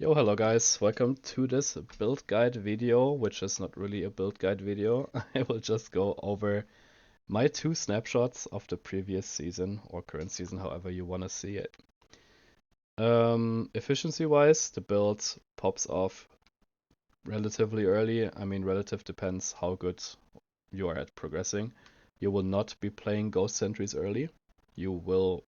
Yo, hello guys, welcome to this build guide video, which is not really a build guide video. I will just go over my two snapshots of the previous season or current season, however you want to see it. Efficiency wise, the build pops off relatively early. I mean, relative depends how good you are at progressing. You will not be playing Ghost Sentries early. You will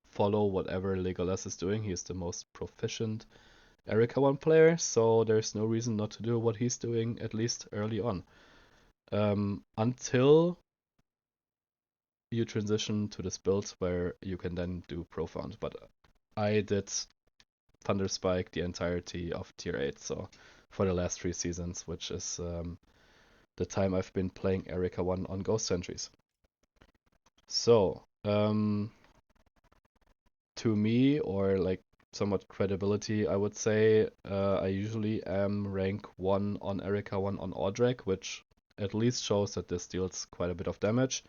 follow whatever Legolas is doing. He is the most proficient Erika 1 player, so there's no reason not to do what he's doing, at least early on. Until you transition to this build where you can then do Profound. But I did Thunder Spike the entirety of Tier 8, so for the last 3 seasons, which is the time I've been playing Erika 1 on Ghost Sentries. So, to me, or like somewhat credibility, I would say I usually am rank 1 on Erika 1 on Ordrek, which at least shows that this deals quite a bit of damage.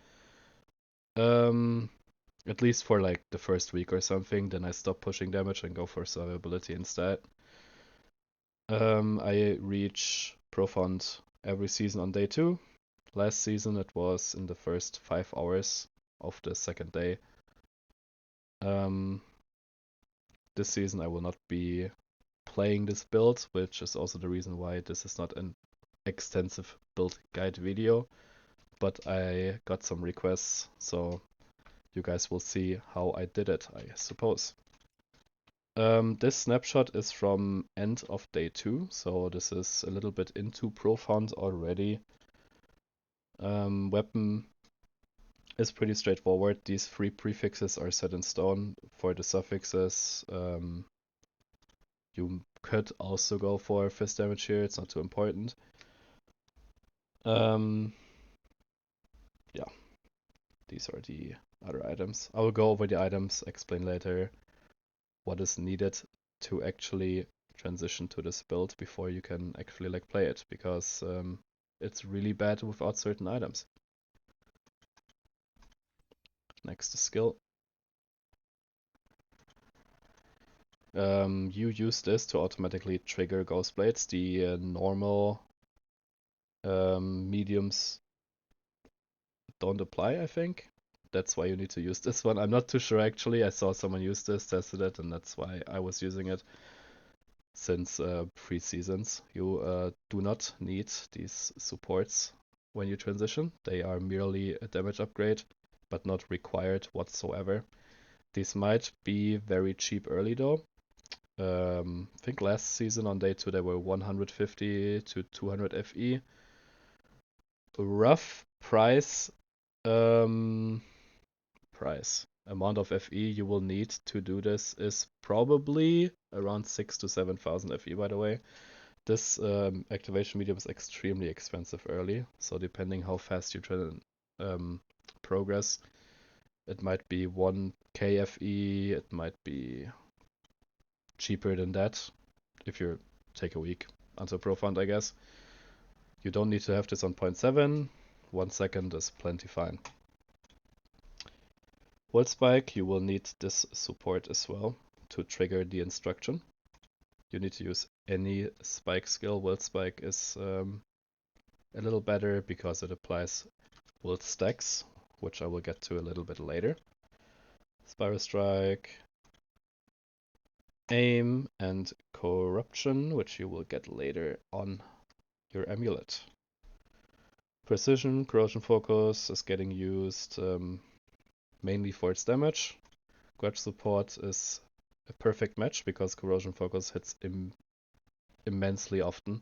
At least for like the first week or something, then I stop pushing damage and go for survivability instead. I reach Profound every season on day 2. Last season it was in the first 5 hours of the second day. This season I will not be playing this build, which is also the reason why this is not an extensive build guide video, but I got some requests, so you guys will see how I did it, I suppose. This snapshot is from end of day 2, so this is a little bit into Profound already. Weapon is pretty straightforward. These 3 prefixes are set in stone. For the suffixes, you could also go for fist damage here, it's not too important. Yeah, these are the other items. I will go over the items, explain later what is needed to actually transition to this build before you can actually like play it, because it's really bad without certain items. Next is skill. You use this to automatically trigger Ghost Blades. The normal mediums don't apply, I think. That's why you need to use this one. I'm not too sure actually. I saw someone use this, tested it, and that's why I was using it since pre-seasons. You do not need these supports when you transition. They are merely a damage upgrade, but not required whatsoever. These might be very cheap early though. I think last season on day 2 they were 150 to 200 FE. Rough price amount of FE you will need to do this is probably around 6 to 7,000 FE, by the way. This activation medium is extremely expensive early, so depending how fast you try to progress, it might be 1k FE, it might be cheaper than that if you take a week until Profound, I guess. You don't need to have this on 0.7, 1 second is plenty fine. Volt Spike, you will need this support as well to trigger the instruction. You need to use any spike skill. Volt Spike is a little better because it applies Volt stacks, which I will get to a little bit later. Spiral Strike, Aim, and Corruption, which you will get later on your amulet. Precision, Corrosion Focus is getting used mainly for its damage. Grudge Support is a perfect match because Corrosion Focus hits immensely often,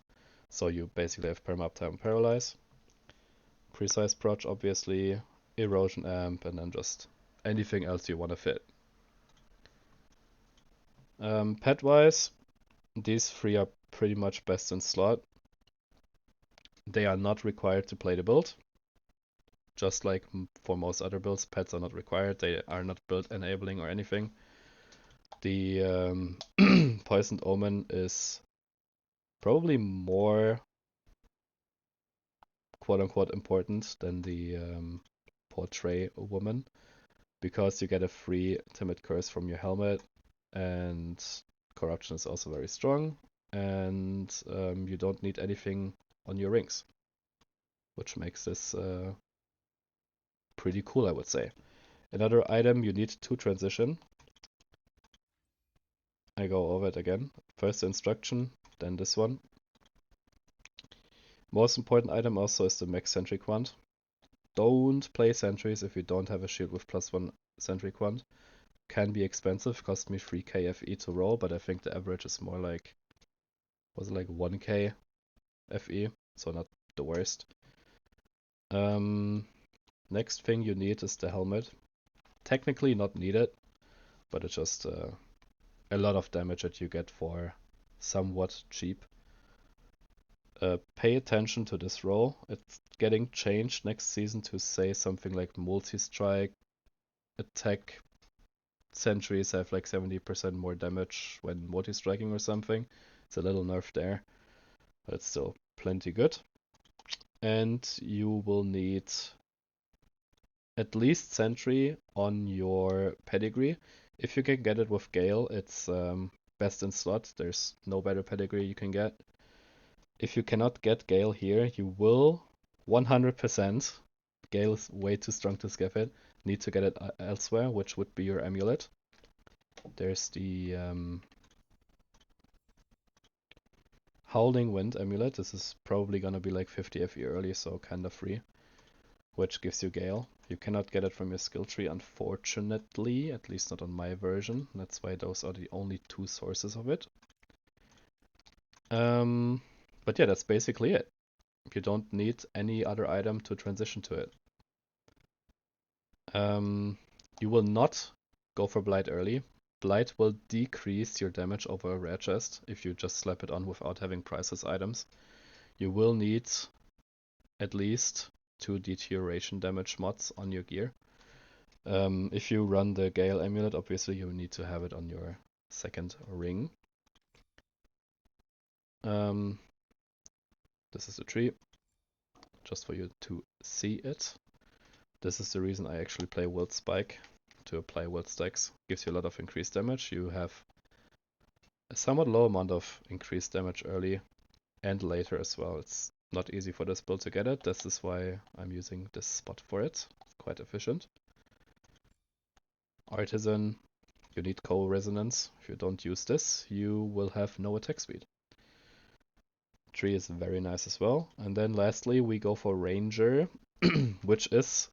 so you basically have perma uptime and paralyze. Precise Proj, obviously, Erosion Amp, and then just anything else you want to fit. Pet wise, these 3 are pretty much best in slot. They are not required to play the build. Just like for most other builds, pets are not required. They are not build enabling or anything. The Poisoned Omen is probably more quote-unquote important than the Portray Woman, because you get a free Timid Curse from your helmet, and corruption is also very strong, and you don't need anything on your rings, which makes this pretty cool, I would say. Another item you need to transition. I go over it again. First instruction, then this one. Most important item also is the max sentry quant. Don't play sentries if you don't have a shield with +1 sentry quant. Can be expensive, cost me 3k FE to roll, but I think the average is more like, was it like 1k FE, so not the worst. Next thing you need is the helmet. Technically not needed, but it's just a lot of damage that you get for somewhat cheap. Pay attention to this roll. It's getting changed next season to say something like multi-strike, attack sentries have like 70% more damage when multi-striking or something. It's a little nerf there, but it's still plenty good. And you will need at least sentry on your pedigree. If you can get it with Gale, it's best in slot. There's no better pedigree you can get. If you cannot get Gale here, you will 100%, Gale is way too strong to skip it, need to get it elsewhere, which would be your amulet. There's the Howling Wind amulet. This is probably gonna be like 50 FE early, so kinda free, which gives you Gale. You cannot get it from your skill tree, unfortunately, at least not on my version. That's why those are the only two sources of it. But yeah, that's basically it. You don't need any other item to transition to it. You will not go for Blight early. Blight will decrease your damage over a rare chest if you just slap it on without having priceless items. You will need at least 2 Deterioration damage mods on your gear. If you run the Gale amulet, obviously you need to have it on your second ring. This is the tree, just for you to see it. This is the reason I actually play Wild Spike, to apply Wild Stacks. Gives you a lot of increased damage. You have a somewhat low amount of increased damage early and later as well. It's not easy for this build to get it. This is why I'm using this spot for it. Quite efficient. Artisan, you need co-resonance. If you don't use this, you will have no attack speed. Tree is very nice as well. And then lastly, we go for Ranger, which is,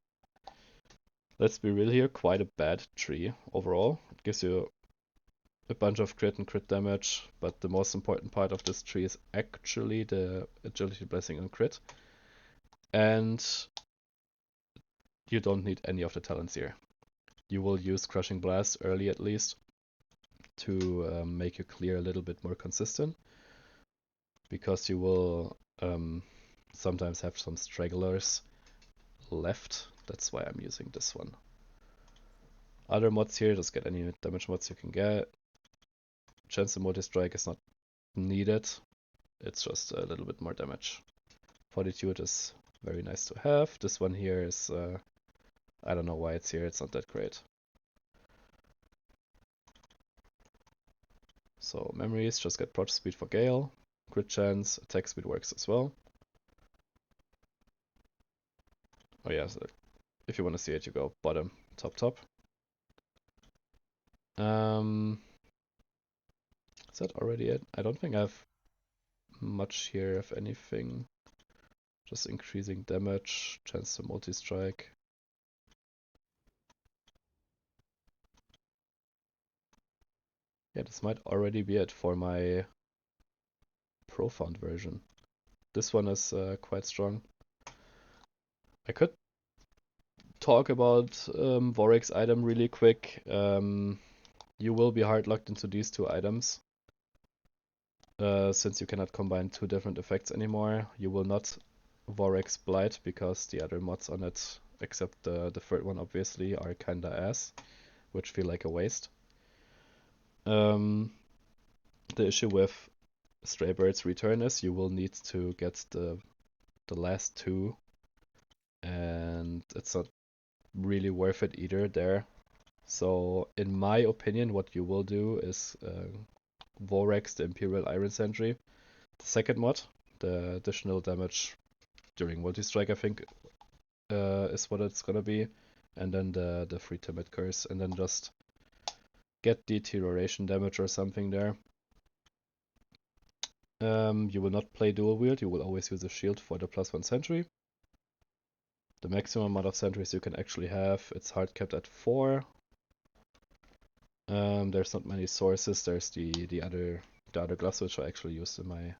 let's be real here, quite a bad tree overall. It gives you a bunch of crit and crit damage, but the most important part of this tree is actually the agility blessing and crit. And you don't need any of the talents here. You will use Crushing Blast early at least to make your clear a little bit more consistent, because you will sometimes have some stragglers left. That's why I'm using this one. Other mods here, just get any damage mods you can get. Chance to multi-strike is not needed. It's just a little bit more damage. Fortitude is very nice to have. This one here is, I don't know why it's here, it's not that great. So memories, just get prot speed for Gale. Crit chance, attack speed works as well. Oh yeah, so if you want to see it, you go bottom, top, top. Is that already it? I don't think I have much here, if anything. Just increasing damage, chance to multi-strike. Yeah, this might already be it for my Profound version. This one is quite strong. I could talk about Vorex's item really quick. You will be hard locked into these two items. Since you cannot combine two different effects anymore, you will not Vorex Blight because the other mods on it, except the third one obviously, are kinda ass, which feel like a waste. The issue with Stray Bird's return is you will need to get the last two, and it's not really worth it either there. So in my opinion, what you will do is Vorax, the Imperial Iron Sentry. The second mod, the additional damage during multi-strike, I think, is what it's gonna be. And then the free timid curse, and then just get deterioration damage or something there. You will not play dual wield, you will always use a shield for the +1 sentry. The maximum amount of sentries you can actually have, it's hard capped at 4. There's not many sources, there's the other gloves which I actually used in my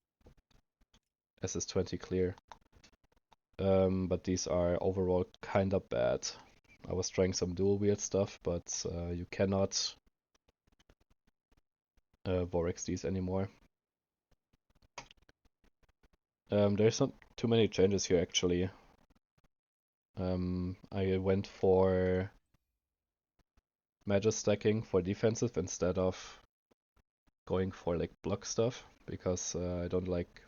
SS20 clear. But these are overall kinda bad. I was trying some dual wield stuff, but you cannot Vorax these anymore. There's not too many changes here actually. I went for Magus stacking for defensive instead of going for like block stuff, because I don't like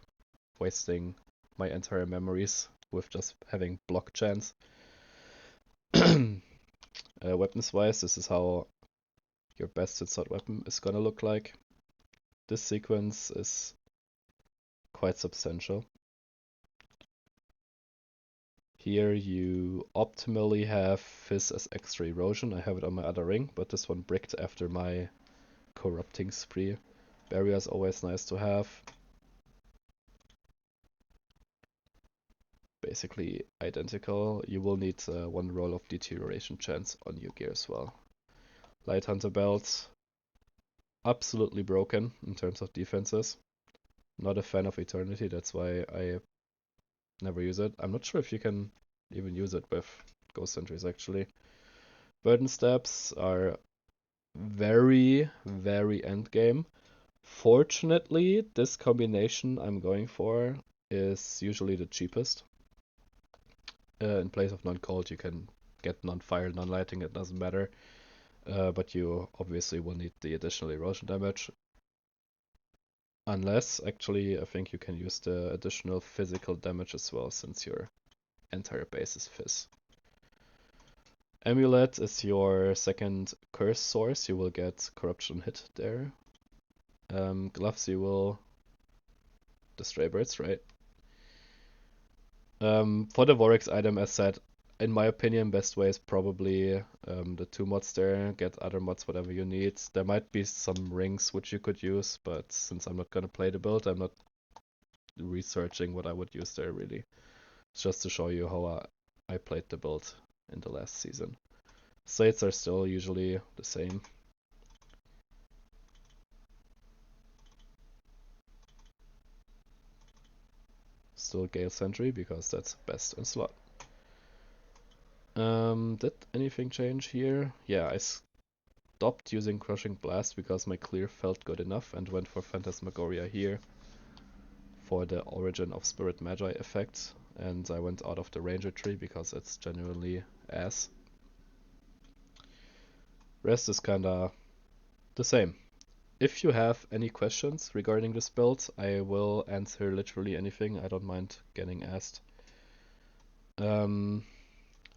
wasting my entire memories with just having block chance. Weapons wise, this is how your best hit sword weapon is gonna look like. This sequence is quite substantial. Here you optimally have Fizz as extra erosion. I have it on my other ring, but this one bricked after my corrupting spree. Barrier is always nice to have. Basically identical. You will need 1 roll of deterioration chance on your gear as well. Light Hunter belt, absolutely broken in terms of defenses. Not a fan of Eternity, that's why I never use it. I'm not sure if you can even use it with Ghost Sentries actually. Burden Steps are very, very endgame. Fortunately, this combination I'm going for is usually the cheapest. In place of non-cold, you can get non-fire, non-lighting, it doesn't matter. But you obviously will need the additional erosion damage. Unless, actually, I think you can use the additional physical damage as well, since your entire base is Fizz. Amulet is your second curse source. You will get corruption hit there. Gloves, you will destroy birds, right? For the Vorax item, as said, in my opinion, best way is probably the 2 mods there. Get other mods, whatever you need. There might be some rings which you could use, but since I'm not gonna play the build, I'm not researching what I would use there really. It's just to show you how I played the build in the last season. Slates are still usually the same. Still Gale Sentry because that's best in slot. Did anything change here? Yeah, I stopped using Crushing Blast because my clear felt good enough and went for Phantasmagoria here for the Origin of Spirit Magi effect, and I went out of the Ranger tree because it's genuinely ass. Rest is kinda the same. If you have any questions regarding this build, I will answer literally anything. I don't mind getting asked.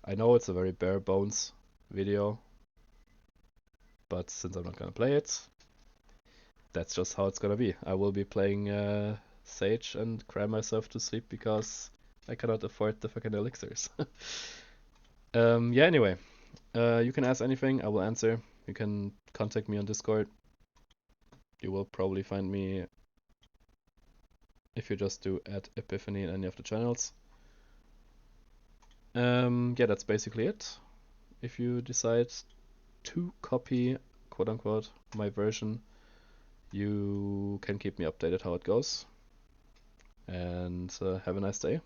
I know it's a very bare bones video, but since I'm not gonna play it, that's just how it's gonna be. I will be playing Sage and cry myself to sleep because I cannot afford the fucking elixirs. Yeah, anyway, you can ask anything, I will answer. You can contact me on Discord. You will probably find me if you just do @Epiphany in any of the channels. Yeah, that's basically it. If you decide to copy, quote unquote, my version, you can keep me updated how it goes. And have a nice day.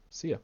See ya.